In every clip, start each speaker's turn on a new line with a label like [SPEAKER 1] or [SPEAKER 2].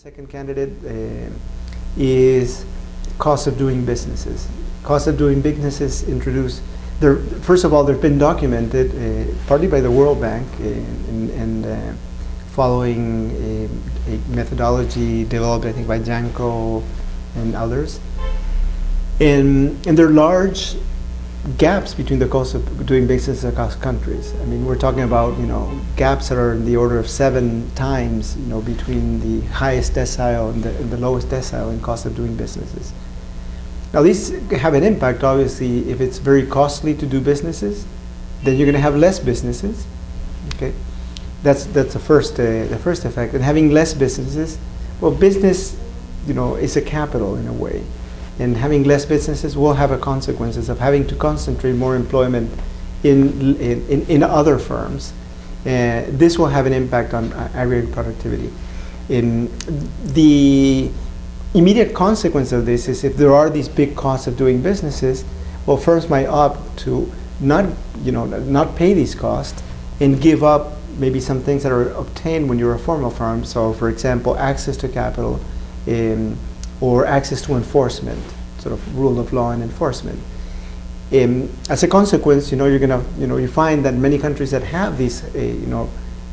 [SPEAKER 1] second candidate is cost of doing businesses. Cost of doing businesses introduced, first of all, they've been documented partly by the World Bank and following a methodology developed, I think, by Janko and others. And there are large gaps between the cost of doing business across countries. I mean, we're talking about, gaps that are in the order of 7 times, between the highest decile and the lowest decile in cost of doing businesses. Now, these have an impact, obviously. If it's very costly to do businesses, then you're going to have less businesses. Okay, that's the first effect. And having less businesses, well, business, is a capital in a way. And having less businesses will have a consequences of having to concentrate more employment in other firms. This will have an impact on aggregate productivity. The immediate consequence of this is if there are these big costs of doing businesses, well, firms might opt to not pay these costs and give up maybe some things that are obtained when you're a formal firm. So, for example, access to capital, or access to enforcement, sort of rule of law and enforcement. As a consequence, you find that many countries that have these,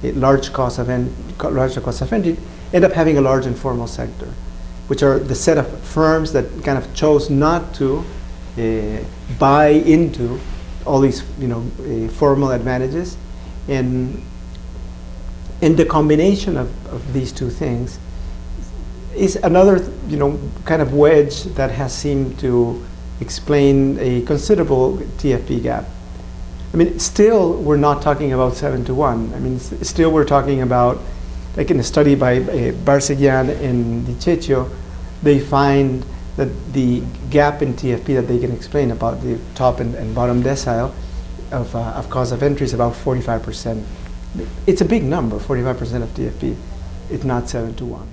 [SPEAKER 1] large costs of entry end up having a large informal sector, which are the set of firms that kind of chose not to buy into all these, formal advantages, and the combination of these two things is another, kind of wedge that has seemed to explain a considerable TFP gap. I mean, still we're not talking about 7-to-1. I mean, still we're talking about, like in a study by Barsegian and Di Cecchio, they find that the gap in TFP that they can explain about the top and bottom decile of cost of entry is about 45%. It's a big number, 45% of TFP. It's not 7-to-1.